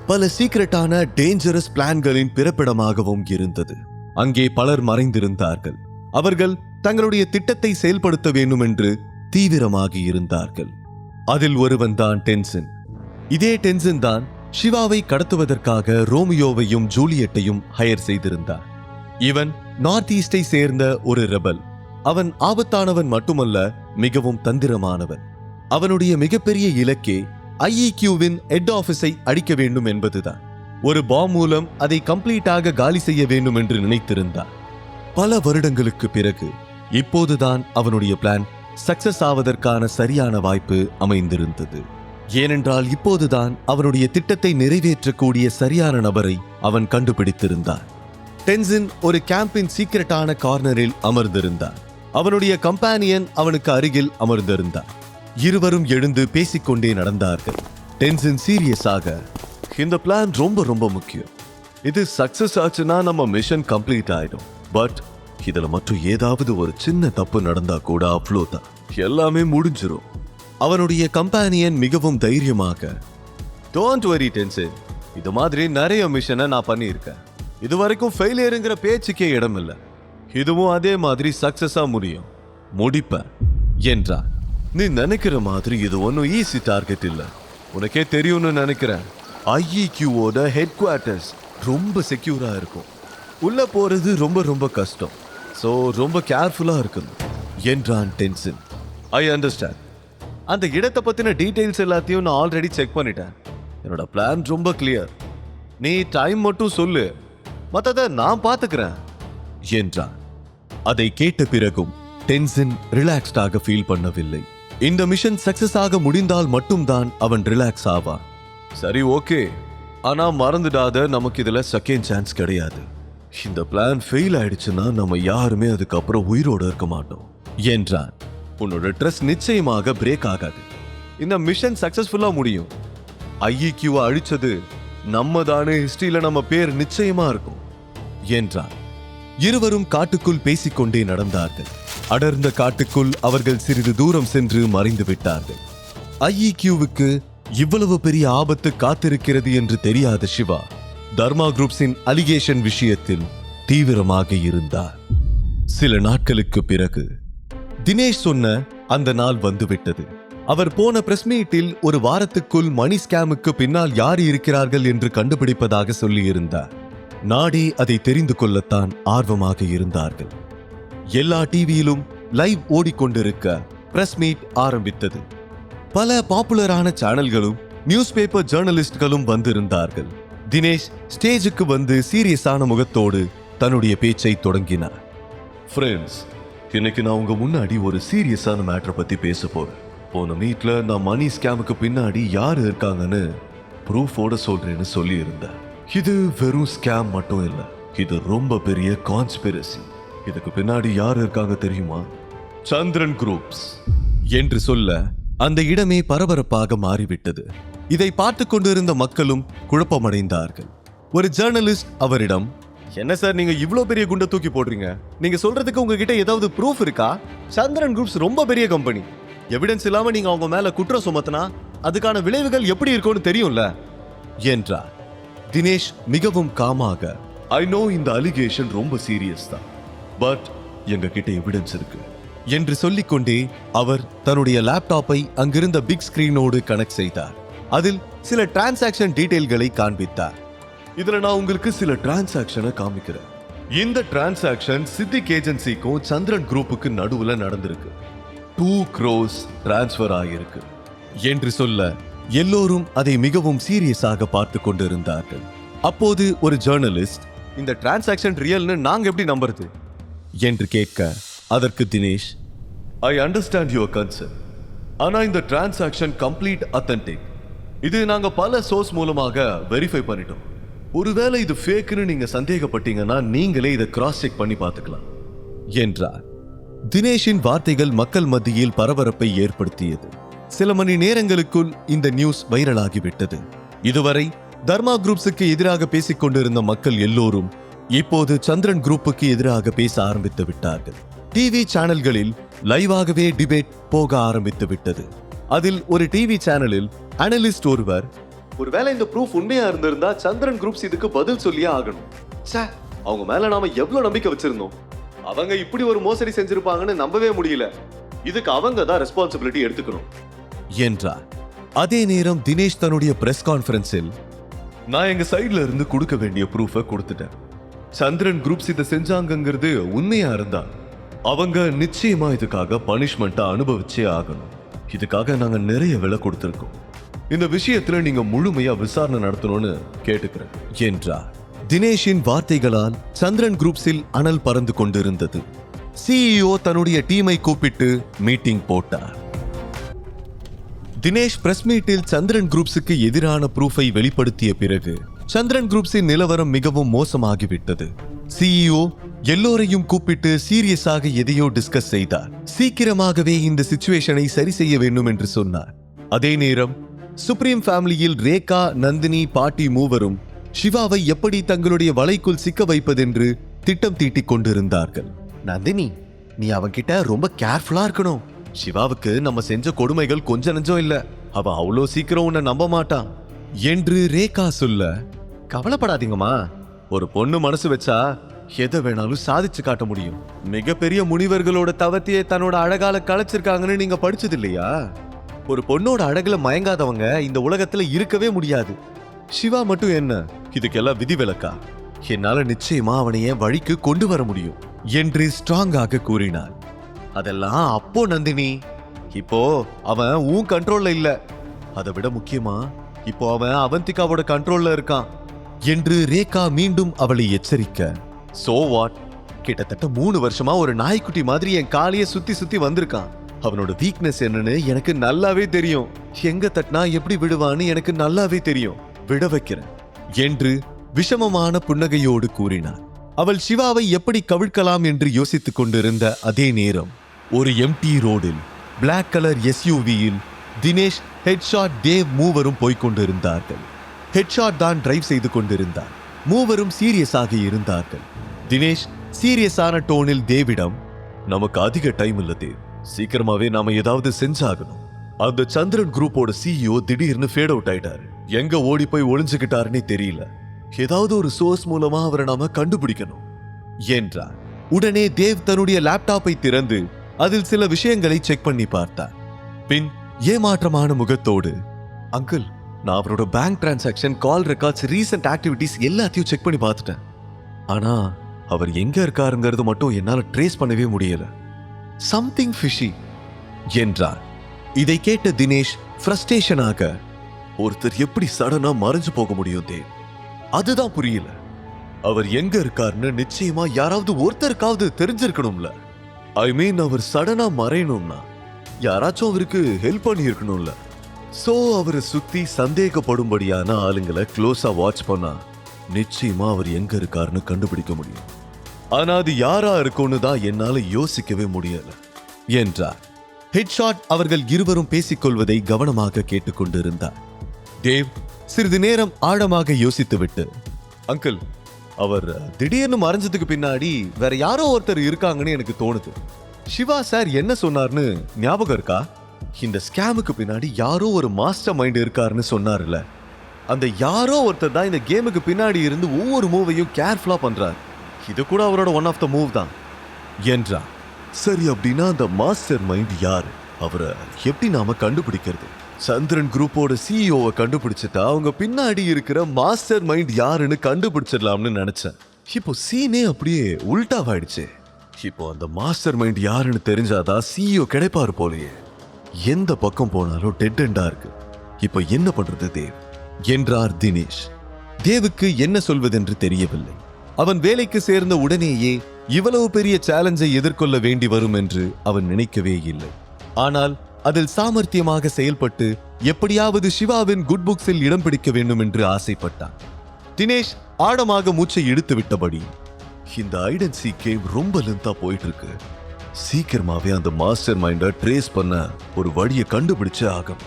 பல சீக்ரெட்டான டேஞ்சரஸ் பிளான்களின் பிறப்பிடமாகவும் இருந்தது. அங்கே பலர் மறைந்திருந்தார்கள். அவர்கள் தங்களுடைய திட்டத்தை செயல்படுத்த வேண்டும் என்று தீவிரமாக இருந்தார்கள். அதில் ஒருவன் தான் டென்சன். இதே டென்சன் தான் சிவாவை கடத்துவதற்காக ரோமியோவையும் ஜூலியட்டையும் ஹையர் செய்திருந்தார். இவன் நார்த் ஈஸ்டை சேர்ந்த ஒரு ரெபல். அவன் ஆபத்தானவன் மட்டுமல்ல, மிகவும் தந்திரமானவன். அவனுடைய மிகப்பெரிய இலக்கே IEQவின் ஹெட் ஆபீஸை அடிக்க வேண்டும் என்பதுதான். ஒரு பாம் மூலம் அதை கம்ப்ளீட்டாக காலி செய்ய வேண்டும் என்று நினைத்திருந்தான். பல வருடங்களுக்கு பிறகு இப்போதுதான் அவனுடைய பிளான் சக்சஸ் ஆவதற்கான சரியான வாய்ப்பு அமைந்திருந்தது. ஏனென்றால் இப்போதுதான் அவனுடைய திட்டத்தை நிறைவேற்றக்கூடிய சரியான நபரை அவன் கண்டுபிடித்திருந்தான். டென்சன் ஒரு கேம்பின் சீக்ரெட்டான கார்னரில் அமர்ந்திருந்தான். அவனுடைய கம்பானியன் அவனுக்கு அருகில் அமர்ந்திருந்தான். இருவரும் எழுந்து பேசிக்கொண்டே நடந்தார்கள். டென்சன் சீரியஸாக, இந்த பிளான் ரொம்ப ரொம்ப முக்கியம். இது சக்சஸ் ஆச்சுன்னா நம்ம மிஷன் கம்ப்ளீட் ஆயிடும். பட் இதுல மட்டும் ஏதாவது ஒரு சின்ன தப்பு நடந்தா கூட அவ்வளோதான், எல்லாமே முடிஞ்சிரும். அவனுடைய கம்பானியன் மிகவும் தைரியமாக, டோன்ட் வரி டென்சன், இது மாதிரி நிறைய மிஷனை நான் பண்ணியிருக்கேன். இது வரைக்கும் ஃபெயிலியருங்கிற பேச்சுக்கே இடம் இல்லை. இதுவும் அதே மாதிரி சக்சஸா முடிப்பேன் என்றான். நீ நினைக்கிற மாதிரி இது ஒன்றும் ஈஸி டார்கெட் இல்லை. உனக்கே தெரியும்னு நினைக்கிறேன். IEQவோட ஹெட் குவார்ட்டர்ஸ் ரொம்ப செக்யூரா இருக்கும். உள்ள போறது ரொம்ப ரொம்ப கஷ்டம். ஸோ ரொம்ப கேர்ஃபுல்லா இருக்கணும் என்றான் டென்சன். I understand. அந்த இடத்தை பத்தின டீடைல்ஸ் எல்லாத்தையும் நான் ஆல்ரெடி செக் பண்ணிட்டேன். என்னோட பிளான் ரொம்ப கிளியர். நீ டைம் மட்டும் சொல்லு, மற்றதை நான் பார்த்துக்கிறேன் என்றான். அதை கேட்ட பிறகும் டென்சன் ரிலாக்ஸ்டாக ஃபீல் பண்ணவில்லை. இந்த மிஷன் சக்சஸ் ஆக முடிந்தால் மட்டும்தான் அவன் ரிலாக்ஸ் ஆவான். சரி, ஓகே, ஆனா மறந்துடாத, நமக்கு இதுல செகண்ட் சான்ஸ் கிடையாது. இந்த பிளான் ஃபெயில் ஆயிடுச்சுன்னா நம்ம யாருமே அதுக்கப்புறம் உயிரோடு இருக்க மாட்டோம் என்றான். உன்னோட ட்ரஸ்ட் நிச்சயமாக பிரேக் ஆகாது. இந்த மிஷன் சக்சஸ்ஃபுல்லா முடியும். IEQவை அழிச்சது நம்ம தானே, ஹிஸ்டரியில நம்ம பேர் நிச்சயமா இருக்கும் என்றான். இருவரும் காட்டுக்குள் பேசிக்கொண்டே நடந்தார்கள். அடர்ந்த காட்டுக்குள் அவர்கள் சிறிது தூரம் சென்று மறைந்து விட்டார்கள். IEQவுக்கு இவ்வளவு பெரிய ஆபத்து காத்திருக்கிறது என்று தெரியாத சிவா தர்மா குரூப்ஸின் அலிகேஷன் விஷயத்தில் தீவிரமாக இருந்தார். சில நாட்களுக்கு பிறகு தினேஷ் சொன்ன அந்த நாள் வந்துவிட்டது. அவர் போன பிரஸ் மீட்டில் ஒரு வாரத்துக்குள் மணி ஸ்கேமுக்கு பின்னால் யார் இருக்கிறார்கள் என்று கண்டுபிடிப்பதாக சொல்லியிருந்தார். நாடே அதை தெரிந்து கொள்ளத்தான் ஆர்வமாக இருந்தார்கள். எல்லா டிவியிலும் லைவ் ஓடிக்கொண்டிருக்க பிரஸ் மீட் ஆரம்பித்தது. பல பாப்புலரான சேனல்களும் நியூஸ் பேப்பர் ஜேர்னலிஸ்ட்களும் வந்திருந்தார்கள். தினேஷ் ஸ்டேஜுக்கு வந்து சீரியஸான முகத்தோடு தன்னுடைய பேச்சை தொடங்கினார். ஃப்ரெண்ட்ஸ், இன்னைக்கு நான் உங்க முன்னாடி ஒரு சீரியஸான மேட்டரை பத்தி பேச போறேன். போன மீட்ல நான் மணி ஸ்கேமுக்கு பின்னாடி யார் இருக்காங்கன்னு ப்ரூஃபோட சொல்றேன்னு சொல்லி இருந்தேன். இது வெறும் ஸ்கேம் மட்டும் இல்லை, இது ரொம்ப பெரிய கான்ஸ்பிரசி. இதுக்கு பின்னாடி யார் இருக்காங்க தெரியுமா? சந்திரன் குரூப்ஸ் என்று சொல்ல அந்த இடமே பரபரப்பாக மாறிவிட்டது. இதை பார்த்து கொண்டிருந்த மக்களும் குழப்பமடைந்தார்கள். ஒரு ஜேர்னலிஸ்ட் அவரிடம், என்ன சார், நீங்க இவ்வளவு பெரிய குண்டை தூக்கி போடுறீங்க, நீங்க சொல்றதுக்கு உங்ககிட்ட ஏதாவது ப்ரூஃப் இருக்கா? சந்திரன் குரூப்ஸ் ரொம்ப பெரிய கம்பெனி, எவிடன்ஸ் இல்லாம நீங்க அவங்க மேல குற்றம் சுமத்தினா அதுக்கான விளைவுகள் எப்படி இருக்கும்னு தெரியும்ல என்றார். தினேஷ் மிகவும் காமாக, ஐ நோ இந்த அலிகேஷன் ரொம்ப சீரியஸ் தான், பட் எங்க கிட்ட எவிடன்ஸ் இருக்கு என்று சொல்லிக்கொண்டே அவர் தன்னுடைய லேப்டாப்பை அங்கிருந்த பிக் ஸ்கிரீனோடு கனெக்ட் செய்தார். அதில் சில டிரான்சாக்ஷன் டீடைல்களை காண்பித்தார். இதுல நான் உங்களுக்கு சில டிரான்சாக்ஷனை காமிக்கிறேன். இந்த டிரான்சாக்ஷன் சித்திக் ஏஜென்சிக்கும் சந்திரன் குரூப்புக்கு நடுவுல நடந்திருக்கு. 2 crores டிரான்ஸ்பர் ஆகியிருக்கு என்று சொல்ல எல்லோரும் அதை மிகவும் சீரியஸாக பார்த்து கொண்டிருந்தார்கள். அப்போது ஒரு ஜேர்னலிஸ்ட், இந்த டிரான்சாக்ஷன் ரியல்னு நாங்க எப்படி நம்புறது என்று கேட்க, அதற்கு Dinesh, I understand your concern, ஆனா இந்த டிரான்சாக்ஷன் கம்ப்ளீட் அத்தன்டிக். இது நாங்க பல சோர்ஸ் மூலமாக வெரிஃபை பண்ணிட்டோம். ஒருவேளை இது ஃபேக்னு நீங்க சந்தேகப்பட்டீங்கன்னா நீங்களே இதை கிராஸ் செக் பண்ணி பார்த்துக்கலாம் என்றார். தினேஷின் வார்த்தைகள் மக்கள் மத்தியில் பரபரப்பை ஏற்படுத்தியது. சில மணி நேரங்களுக்குள் இந்த நியூஸ் வைரலாகிவிட்டது. இதுவரை தர்மா குரூப்ஸுக்கு எதிராக பேசிக் கொண்டிருந்த மக்கள் எல்லோரும் இப்போது சந்திரன் குரூப்புக்கு எதிராக பேச ஆரம்பித்து விட்டார்கள். டிவி சேனல்களில் லைவாகவே டிபேட் போக ஆரம்பித்து விட்டது. அதில் ஒரு டிவி சேனலில் அனலிஸ்ட் ஒருவர், ஒருவேளை இந்த ப்ரூஃப் உண்மையா இருந்திருந்தா சந்திரன் குரூப்ஸ் இதுக்கு பதில் சொல்லியே ஆகணும். சே, அவங்க மேல நாம எவ்வளவு நம்பிக்கை வச்சிருந்தோம். அவங்க இப்படி ஒரு மோசடி செஞ்சிருப்பாங்கன்னு நம்பவே முடியல. இதுக்கு அவங்க தான் ரெஸ்பான்சிபிலிட்டி எடுத்துக்கணும் என்றார். அதே நேரம் தினேஷ் தன்னுடைய பிரஸ் கான்ஃபரன்ஸில், நான் எங்க சைடுல இருந்து கொடுக்க வேண்டிய ப்ரூஃபை கொடுத்துட்டேன். சந்திரன் குரூப்ஸ் இதை செஞ்சாங்கிறது உண்மையா இருந்தா அவங்க நிச்சயமா இதுக்காக பனிஷ்மெண்ட்டை அனுபவிச்சே ஆகணும். இதுக்காக நாங்க நிறைய விலை கொடுத்திருக்கோம். இந்த விஷயத்துல நீங்க முழுமையா விசாரணை நடத்தணும்னு கேட்டுக்கிறேன் என்றார். தினேஷின் வார்த்தைகளால் சந்திரன் குரூப்ஸில் அனல் பறந்து கொண்டிருந்தது. சிஇஓ தன்னுடைய டீமை கூப்பிட்டு மீட்டிங் போட்டார். தினேஷ் பிரஸ் மீட்டில் சந்திரன் குரூப்ஸுக்கு எதிரான ப்ரூஃபை வெளிப்படுத்திய பிறகு சந்திரன் குரூப்ஸின் நிலவரம் மிகவும் மோசமாகிவிட்டது. சிஇஓ எல்லோரையும் கூப்பிட்டு சீரியஸாக எதையோ டிஸ்கஸ் செய்தார். சீக்கிரமாகவே இந்த சிச்சுவேஷனை சரி செய்ய வேண்டும் என்று சொன்னார். அதே நேரம் சுப்ரீம் ஃபேமிலியில் ரேகா, நந்தினி, பாட்டி மூவரும் சிவாவை எப்படி தங்களுடைய வலைக்குள் சிக்க வைப்பதென்று திட்டம் தீட்டிக் கொண்டிருந்தார்கள். நந்தினி, நீ அவன்கிட்ட ரொம்ப கேர்ஃபுல்லா இருக்கணும். சிவாவுக்கு நம்ம செஞ்ச கொடுமைகள் கொஞ்ச நெஞ்சம் இல்ல. அவன் அவ்வளோ சீக்கிரம் உன்னை நம்ப மாட்டான் என்று ரேகா சொல்ல, கவலைப்படாதீங்கம்மா, ஒரு பொண்ணு மனசு வச்சா எதை வேணாலும் சாதிச்சு காட்ட முடியும். மிகப்பெரிய முனிவர்களோட தவத்தையே தன்னோட அழகால கலைச்சிருக்காங்கன்னு நீங்க படிச்சது இல்லையா? ஒரு பொண்ணோட அழகுல மயங்காதவங்க இந்த உலகத்துல இருக்கவே முடியாது. சிவா மட்டும் என்ன இதுக்கெல்லாம் விதிவிலக்கா? என்னால நிச்சயமா அவனை என் வழிக்கு கொண்டு வர முடியும் என்று ஸ்ட்ராங்காக கூறினார். அதெல்லாம் அப்போ நந்தினி, இப்போ அவன் உன் கண்ட்ரோல்ல இல்ல. அதை விட முக்கியமா இப்போ அவன் அவந்திகாவோட கண்ட்ரோல்ல இருக்கான் என்று ரேகா மீண்டும் அவளை எச்சரிக்க, சோ வாட், கிட்டத்தட்ட 3 வருஷமா ஒரு நாய்க்குட்டி மாதிரி என் காலையே சுத்தி சுத்தி வந்திருக்கான். அவனோட வீக்னஸ் என்னன்னு எனக்கு நல்லாவே தெரியும். எங்க தட்டினா எப்படி விடுவான்னு எனக்கு நல்லாவே தெரியும். விட வைக்கிறேன் என்று விஷமமான புன்னகையோடு கூறினார். அவள் சிவாவை எப்படி கவிழ்க்கலாம் என்று யோசித்துக் கொண்டிருந்த அதே நேரம் ஒரு எம்டி ரோடில் பிளாக் கலர் எஸ்யூவியில் தினேஷ், ஹெட்ஷாட், தேவ் மூவரும் போய்கொண்டிருந்தார்கள். ஹெட்ஷாட் தான் டிரைவ் செய்து கொண்டிருந்தார். மூவரும் சீரியஸாக இருந்தார்கள். தினேஷ் சீரியஸான டோனில் தேவிடம், நமக்கு அதிக டைம் இல்ல தேவ், சீக்கிரமாவே நாம ஏதாவது செஞ்சாகணும். அந்த சந்திரன் குரூப்போட சிஇஓ திடீர்னு ஃபேட் அவுட் ஆயிட்டாரு. எங்க ஓடி போய் ஒளிஞ்சுக்கிட்டாருன்னே தெரியல. ஏதாவது ஒரு சோர்ஸ் மூலமா அவரை நாம கண்டுபிடிக்கணும் என்றார். உடனே தேவ் தன்னுடைய லேப்டாப்பை திறந்து அதில் சில விஷயங்களை செக் பண்ணி பார்த்தார். பின் ஏமாற்றமான முகத்தோடு, அங்கிள், நான் அவரோட பேங்க் டிரான்சாக்ஷன், கால் ரெக்கார்ட்ஸ், ரீசன்ட் ஆக்டிவிட்டிஸ் எல்லாத்தையும் செக் பண்ணி பார்த்துட்டேன். ஆனா அவர் எங்க இருக்காருங்கிறது மட்டும் என்னால ட்ரேஸ் பண்ணவே முடியல. சம்திங் ஃபிஷி என்றார். இதை கேட்ட தினேஷ் ஃப்ரஸ்ட்ரேஷனாக, ஒருத்தர் எப்படி சடனா மறைஞ்சு போக முடியும் தேவ்? அதுதான் புரியல. அவர் எங்க இருக்காருன்னு நிச்சயமா யாராவது ஒருத்தருக்காவது தெரிஞ்சிருக்கணும்ல. ஐ மீன், அவர் சடனா மறையணும்னா யாராச்சும் அவருக்கு ஹெல்ப் பண்ணி இருக்கணும்ல. சோ அவரை சுத்தி சந்தேகப்படும்படியான ஆளுங்களை க்ளோஸா வாட்ச் பண்ணா நிச்சயமா அவர் எங்க இருக்காருன்னு கண்டுபிடிக்க முடியும். ஆனா அது யாரா இருக்கும்னு தான் என்னால யோசிக்கவே முடியல என்றார். ஹெட்ஷாட் அவர்கள் இருவரும் பேசிக்கொள்வதை கவனமாக கேட்டுக்கொண்டிருந்தார். தேவ் சிறிது நேரம் ஆழமாக யோசித்துவிட்டு, அங்கிள், அவர் திடீர்னு மறைஞ்சதுக்கு பின்னாடி வேற யாரோ ஒருத்தர் இருக்காங்கன்னு எனக்கு தோணுது. சிவா சார் என்ன சொன்னார்னு ஞாபகம் இருக்கா? இந்த ஸ்கேமுக்கு பின்னாடி யாரோ ஒரு மாஸ்டர் மைண்ட் இருக்காருன்னு சொன்னார்ல. அந்த யாரோ ஒருத்தர் தான் இந்த கேமுக்கு பின்னாடி இருந்து ஒவ்வொரு மூவையும் கேர்ஃபுல்லா பண்றார். இது கூட அவரோட ஒன் ஆஃப் த மூவ் தான் என்றார். சரி, அப்படின்னா அந்த மாஸ்டர் மைண்ட் யாரு? அவரை எப்படி நாம கண்டுபிடிக்கிறது? சந்திரன் குரூப்போட சிஇஓவை கண்டுபிடிச்சிட்டா அவங்க பின்னாடி இருக்கிற மாஸ்டர் மைண்ட் யாருன்னு கண்டுபிடிச்சிடலாம்னு நினைச்சேன். இப்போ சீனே அப்படியே உல்டாவாயிடுச்சு. இப்போ அந்த மாஸ்டர் மைண்ட் யாருன்னு தெரிஞ்சாதான் சிஇஓ கிடைப்பாரு போலயே. எந்த பக்கம் போனாலும் டெட் எண்டா இருக்கு. இப்போ என்ன பண்றது தேவ் என்றார் தினேஷ். தேவுக்கு என்ன சொல்வதென்று தெரியவில்லை. அவன் வேலைக்கு சேர்ந்த உடனேயே இவ்வளவு பெரிய சேலஞ்சை எதிர்கொள்ள வேண்டி வரும் என்று அவன் நினைக்கவே இல்லை. ஆனால் அதில் சாமர்த்தியமாக செயல்பட்டு எப்படியாவது சிவாவின் குட் புக்ஸில் இடம் பிடிக்க வேண்டும் என்று ஆசைப்பட்டான். தினேஷ் ஆழமாக மூச்சை இழுத்து விட்டபடி, இந்த ஐடன் சீக் கேம் ரொம்ப லென்த்தா போயிட்டு இருக்கு. சீக்கிரமாவே அந்த மாஸ்டர் மைண்டை ட்ரேஸ் பண்ண ஒரு வழியை கண்டுபிடிச்சே ஆகும்.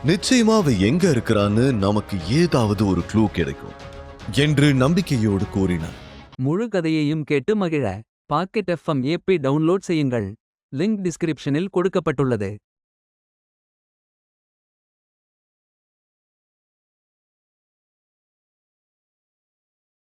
நிச்சயமா அவ எங்க இருக்கிறான்னு நமக்கு ஏதாவது ஒரு க்ளூ கிடைக்கும் என்று நம்பிக்கையோடு கூறினார். முழு கதையையும் கேட்டு மகிழ பாக்கெட் FM ஆப்பை டவுன்லோட் செய்யுங்கள். லிங்க் டிஸ்கிரிப்ஷனில் கொடுக்கப்பட்டுள்ளது.